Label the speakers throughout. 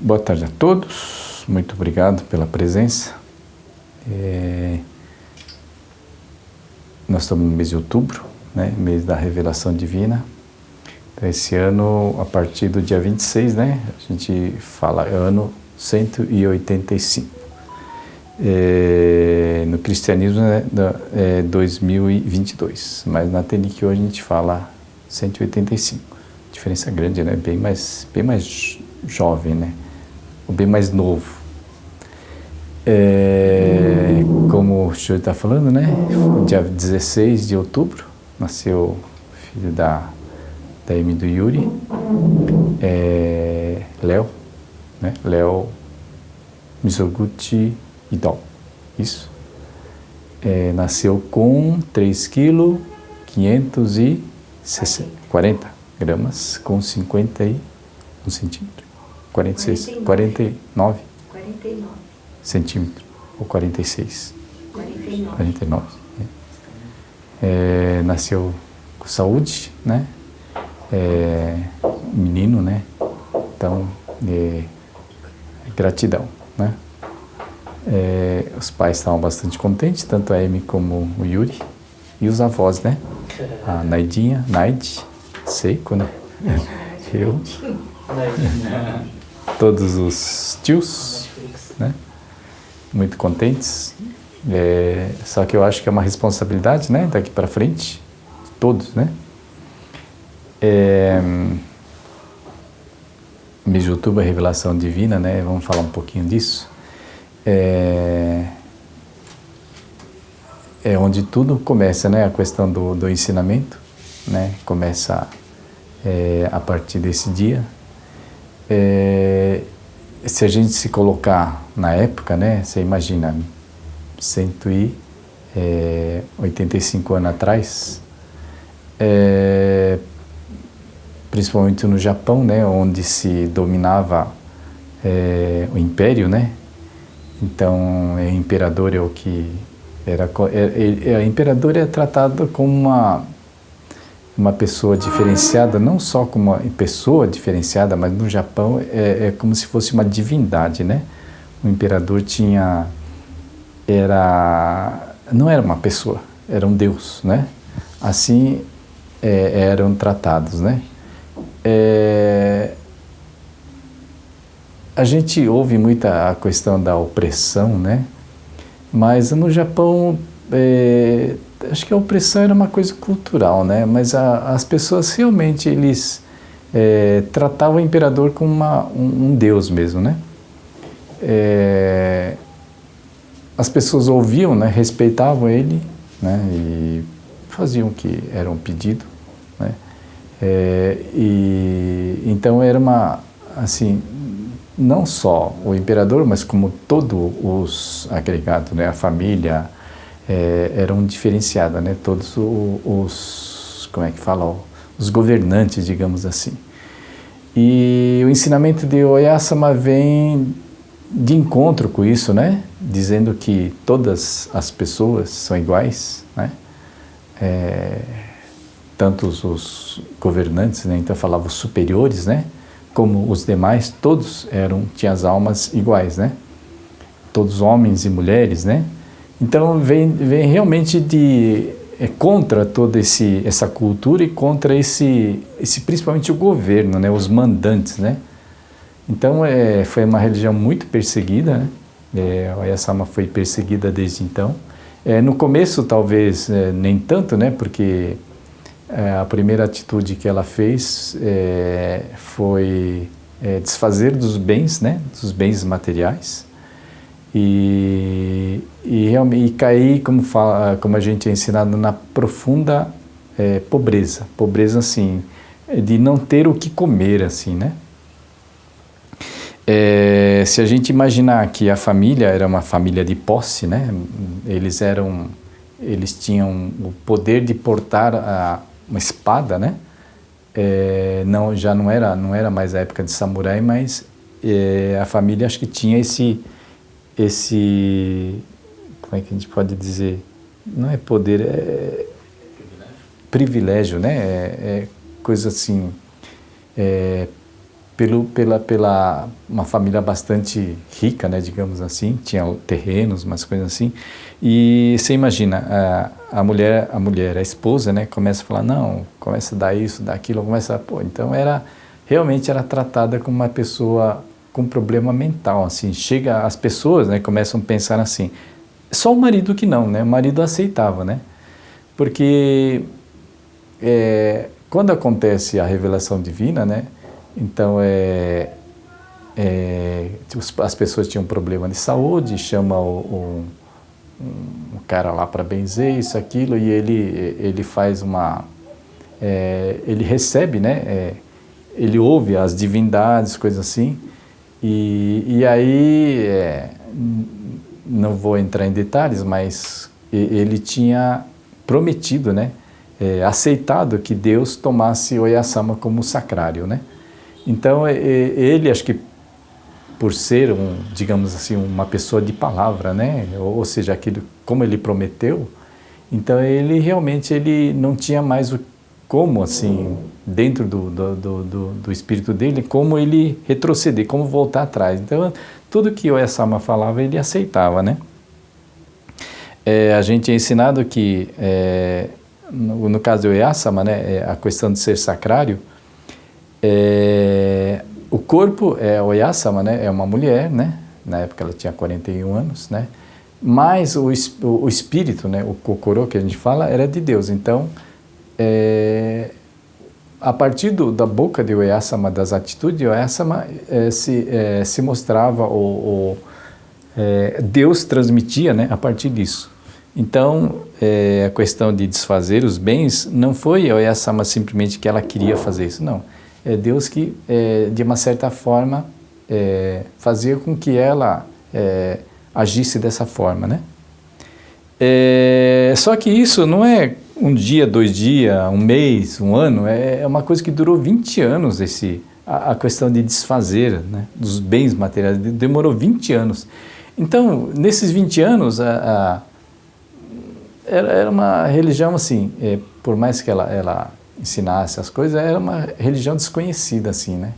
Speaker 1: Boa tarde a todos, muito obrigado pela presença. Nós estamos no mês de outubro, né? Mês da revelação divina. Então, esse ano, a partir do dia 26, né? A gente fala ano 185. No cristianismo é 2022, mas na Tenique hoje a gente fala 185. Diferença grande, né? Bem mais jovem, né? Ou bem mais novo. Como o senhor está falando, né? Dia 16 de outubro nasceu o filho da Amy e do Yuri, Léo, né? Léo Mizoguchi Idol. Isso. Nasceu com 3 kg 540 gramas com 51 centímetros. 49 centímetros ou 46. 49. Nasceu com saúde, né? Menino, né? Então, gratidão, né? Os pais estavam bastante contentes, tanto a Amy como o Yuri, e os avós, né? A Naidinha, Seiko, né? Eu, todos os tios, né? Muito contentes. Só que eu acho que é uma responsabilidade, né? Daqui para frente, todos, né? Mês de outubro, a revelação divina, né? Vamos falar um pouquinho disso. É onde tudo começa, né? A questão do ensinamento, né? Começa a partir desse dia. Se a gente se colocar na época, né? Você imagina, 185 anos atrás, principalmente no Japão, né? Onde se dominava o império, né? Então, o imperador é o que era... O imperador é tratado como uma pessoa diferenciada, não só como uma pessoa diferenciada, mas no Japão é como se fosse uma divindade, né? O imperador não era uma pessoa, era um deus, né? Assim eram tratados, né? A gente ouve muito a questão da opressão, né? Mas no Japão, acho que a opressão era uma coisa cultural, né? Mas as pessoas realmente, eles tratavam o imperador como um deus mesmo, né? As pessoas ouviam, né? Respeitavam ele, né? E faziam o que era um pedido, né? Então era assim, não só o imperador, mas como todos os agregados, né? A família eram diferenciadas, né? Todos como é que fala? Os governantes, digamos assim. E o ensinamento de Oyasama vem de encontro com isso, né? Dizendo que todas as pessoas são iguais, né? Tanto os governantes, né? Então falava os superiores, né? Como os demais, todos tinham as almas iguais, né? Todos homens e mulheres, né? Então vem realmente contra toda essa cultura e contra principalmente o governo, né? Os mandantes, né? Então foi uma religião muito perseguida, né? A Oyasama foi perseguida desde então. No começo talvez nem tanto, né? Porque a primeira atitude que ela fez foi desfazer dos bens, né? Dos bens materiais e cair, como a gente é ensinado, na profunda pobreza assim, de não ter o que comer, assim, né? Se a gente imaginar que a família era uma família de posse, né? Eles tinham o poder de portar uma espada, né? Já não era mais a época de samurai, mas a família acho que tinha esse como é que a gente pode dizer? Não é poder, privilégio, né? Coisa assim, pela uma família bastante rica, né, digamos assim, tinha terrenos, umas coisas assim, e você imagina, a mulher, a esposa, né, começa a falar, não, começa a dar isso, dar aquilo, então realmente era tratada como uma pessoa com problema mental, assim, as pessoas, né, começam a pensar assim, só o marido que não, né, o marido aceitava, né, porque quando acontece a revelação divina, né, então as pessoas tinham um problema de saúde, chama um cara lá para benzer isso, aquilo, e ele faz ele recebe, né, ele ouve as divindades, coisas assim, e aí, não vou entrar em detalhes, mas ele tinha prometido, né, aceitado que Deus tomasse Oyasama como sacrário, né? Então, ele, acho que por ser, digamos assim, uma pessoa de palavra, né? Ou seja, aquilo, como ele prometeu, então ele realmente não tinha mais como, assim, dentro do espírito dele, como ele retroceder, como voltar atrás. Então, tudo que Oyasama falava, ele aceitava, né? A gente é ensinado que, no caso de Oyasama, né, a questão de ser sacrário, o corpo Oyasama, né, é uma mulher, né, na época ela tinha 41 anos, né, mas o espírito, né, o kokoro que a gente fala, era de Deus. Então, a partir da boca de Oyasama, das atitudes de Oyasama, se mostrava, Deus transmitia, né, a partir disso. Então, a questão de desfazer os bens, não foi Oyasama simplesmente que ela queria fazer isso, não. É Deus que, de uma certa forma, fazia com que ela agisse dessa forma, né? Só que isso não é um dia, 2 dias, um mês, um ano, é uma coisa que durou 20 anos, a questão de desfazer, né, dos bens materiais, demorou 20 anos. Então, nesses 20 anos, era uma religião assim, por mais que ela ensinasse as coisas, era uma religião desconhecida, assim, né?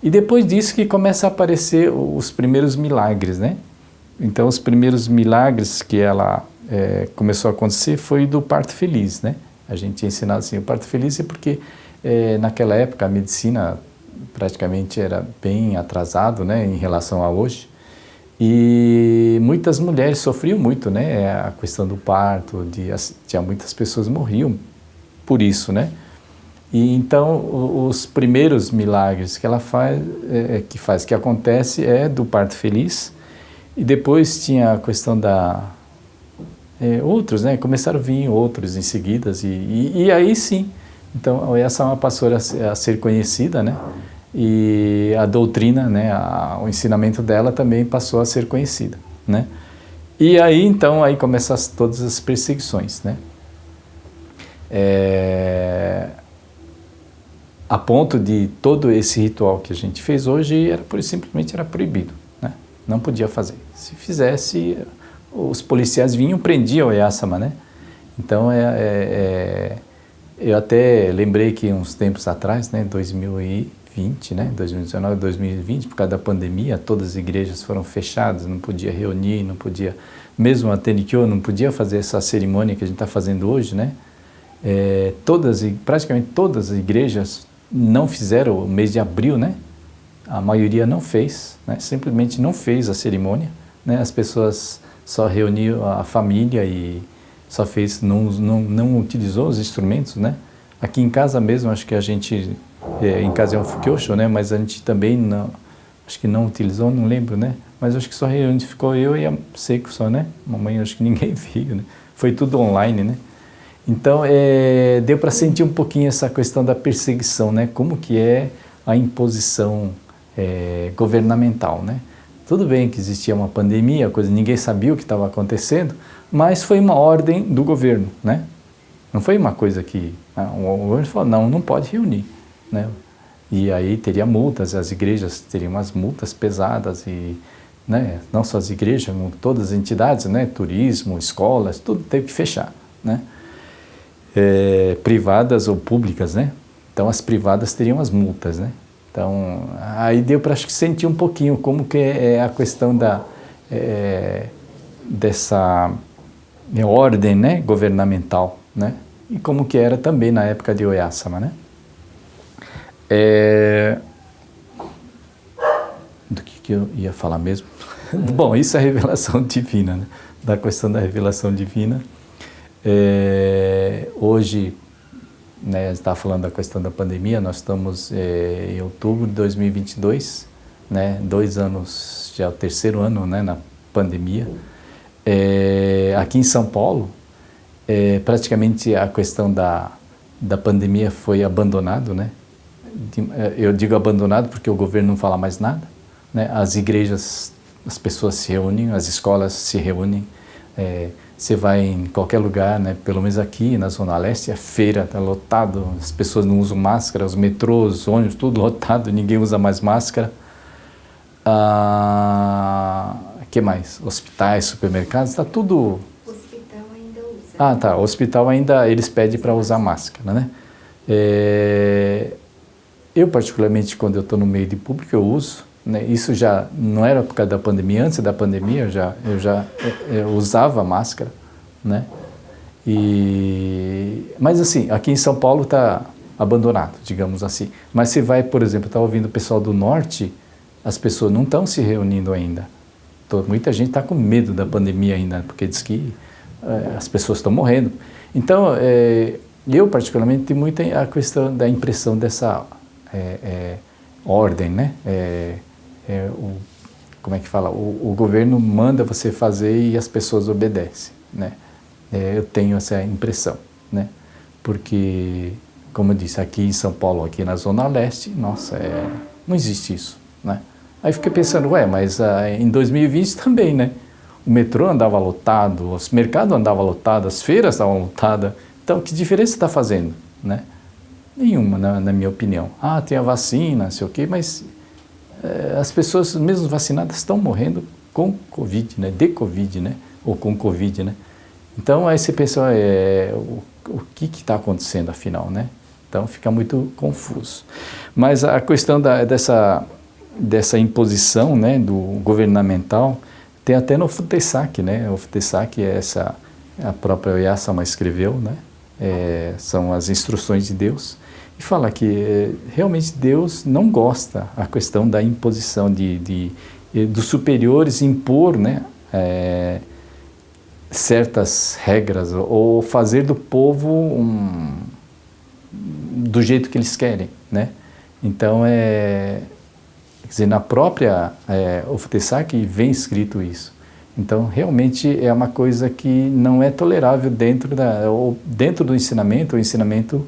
Speaker 1: E depois disso que começa a aparecer os primeiros milagres, né? Então, os primeiros milagres que ela começou a acontecer foi do parto feliz, né? A gente é ensinado assim, o parto feliz é porque naquela época a medicina praticamente era bem atrasado, né, em relação a hoje, e muitas mulheres sofriam muito, né? A questão do parto, tinha muitas pessoas que morriam por isso, né? E então os primeiros milagres que ela faz, que acontece do parto feliz, e depois tinha a questão outros, né? Começaram a vir outros em seguida, e aí sim, então essa passou a ser conhecida, né? E a doutrina, né? O ensinamento dela também passou a ser conhecida, né? E aí então aí começam todas as perseguições, né? A ponto de todo esse ritual que a gente fez hoje simplesmente era proibido, né? Não podia fazer. Se fizesse, os policiais vinham e prendiam o Oyasama, né? Então, eu até lembrei que uns tempos atrás, né, 2020, né, 2019, 2020, por causa da pandemia, todas as igrejas foram fechadas, não podia reunir, não podia, mesmo a Tenikyo não podia fazer essa cerimônia que a gente está fazendo hoje, né? Praticamente todas as igrejas não fizeram o mês de abril, né? A maioria não fez, né? Simplesmente não fez a cerimônia, né? As pessoas só reuniram a família e só fez, não utilizou os instrumentos, né? Aqui em casa mesmo, acho que a gente, em casa é um fukyosho, né? Mas a gente também acho que não utilizou, não lembro, né? Mas acho que só ficou eu e a Seiko só, né? Mamãe, acho que ninguém veio, né? Foi tudo online, né? Então, deu para sentir um pouquinho essa questão da perseguição, né? Como que é a imposição governamental, né? Tudo bem que existia uma pandemia, ninguém sabia o que estava acontecendo, mas foi uma ordem do governo, né? Não foi uma coisa que o governo falou, não pode reunir, né? E aí teria multas, as igrejas teriam umas multas pesadas e, né? Não só as igrejas, como todas as entidades, né? Turismo, escolas, tudo teve que fechar, né? Privadas ou públicas, né? Então as privadas teriam as multas, né? Então, aí deu para acho que sentir um pouquinho como que é a questão dessa ordem, né, governamental, né, e como que era também na época de Oyasama, né. Do que eu ia falar mesmo? Bom, isso é a revelação divina, né, da questão da revelação divina. Hoje, né, está falando da questão da pandemia, nós estamos em outubro de 2022, né, 2 anos, já é o 3º ano, né, na pandemia. Aqui em São Paulo, praticamente a questão da pandemia foi abandonado, né? Eu digo abandonado porque o governo não fala mais nada, né? As igrejas, as pessoas se reúnem, as escolas se reúnem, você vai em qualquer lugar, né? Pelo menos aqui na Zona Leste, a feira está lotado, as pessoas não usam máscara, os metrôs, ônibus, tudo lotado, ninguém usa mais máscara. Que mais? Hospitais, supermercados, está tudo...
Speaker 2: O hospital ainda usa.
Speaker 1: Ah, tá. O hospital ainda eles pedem para usar máscara, né? Eu, particularmente, quando eu estou no meio de público, eu uso, né? Isso já não era por causa da pandemia, antes da pandemia eu já usava máscara, né? Mas assim, aqui em São Paulo está abandonado, digamos assim. Mas você vai, por exemplo, está ouvindo o pessoal do norte, as pessoas não estão se reunindo ainda. Muita gente está com medo da pandemia ainda, porque diz que as pessoas estão morrendo. Então, eu particularmente tenho muito a questão da impressão dessa ordem, né? Como é que fala? O governo manda você fazer e as pessoas obedecem, né? Eu tenho essa impressão, né? Porque, como eu disse, aqui em São Paulo, aqui na Zona Leste, nossa, não existe isso, né? Aí fiquei pensando, mas em 2020 também, né? O metrô andava lotado, os mercados andavam lotados, as feiras estavam lotadas. Então, que diferença está fazendo, né? Nenhuma, na minha opinião. Tem a vacina, não sei o quê, mas as pessoas, mesmo vacinadas, estão morrendo com Covid, né? De Covid, né? Ou com Covid, né? Então, aí você pensa, o que está acontecendo, afinal, né? Então, fica muito confuso. Mas a questão dessa imposição, né, do governamental, tem até no Futesak, né? O Futesak a própria Oyasama escreveu, né? São as instruções de Deus, e fala que realmente Deus não gosta a questão da imposição dos superiores impor, né, certas regras ou fazer do povo do jeito que eles querem, né? Então quer dizer, na própria Futesak vem escrito isso. Então, realmente é uma coisa que não é tolerável dentro do ensinamento. O ensinamento,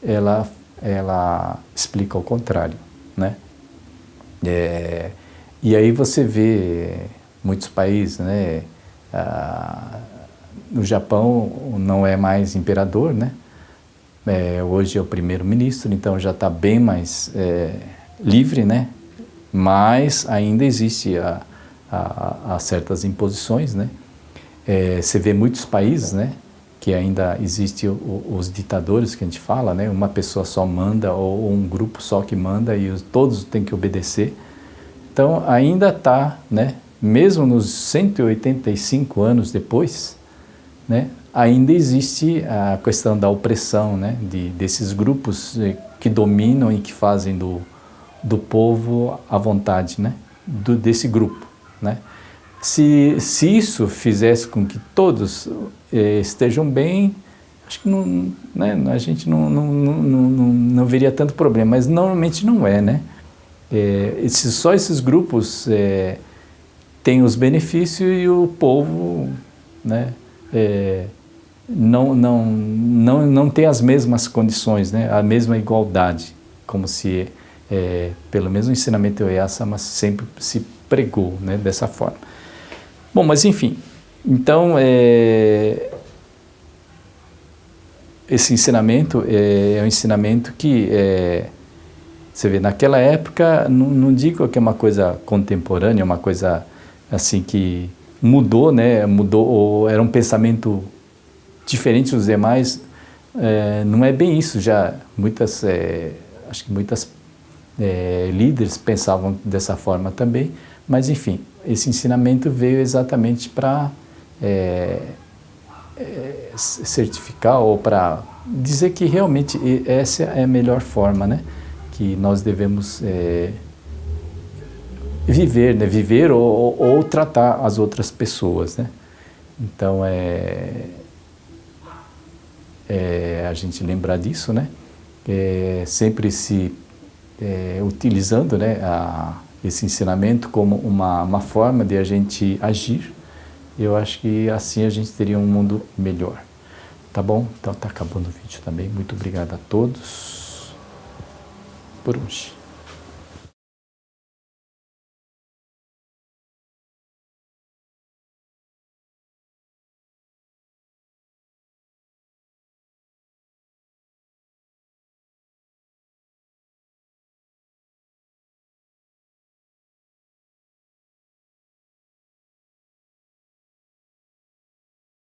Speaker 1: ela explica o contrário, né? E aí você vê muitos países, né? No Japão não é mais imperador, né? Hoje é o primeiro-ministro, então já está bem mais livre, né? Mas ainda existe a certas imposições, né? Você vê muitos países, né, que ainda existem os ditadores que a gente fala, né? Uma pessoa só manda ou um grupo só que manda e todos têm que obedecer. Então ainda está, né? Mesmo nos 185 anos depois, né? Ainda existe a questão da opressão, né? Desses grupos que dominam e que fazem do povo à vontade, né? Desse grupo, né? Se isso fizesse com que todos estejam bem, acho que não, né? A gente não veria tanto problema, mas normalmente não é, né? Só esses grupos têm os benefícios e o povo, né? Não tem as mesmas condições, né? A mesma igualdade, como se pelo menos o ensinamento de Oyasama sempre se pregou, né, dessa forma. Bom, mas enfim, então esse ensinamento é um ensinamento que você vê, naquela época, não digo que é uma coisa contemporânea, uma coisa assim que mudou, né, ou era um pensamento diferente dos demais, não é bem isso, já acho que muitas líderes pensavam dessa forma também, mas enfim, esse ensinamento veio exatamente para certificar ou para dizer que realmente essa é a melhor forma, né? Que nós devemos viver, né? Viver ou tratar as outras pessoas, né? Então, a gente lembrar disso, né? Sempre se utilizando, né, esse ensinamento como uma forma de a gente agir. Eu acho que assim a gente teria um mundo melhor. Tá bom? Então tá acabando o vídeo também. Muito obrigado a todos por hoje.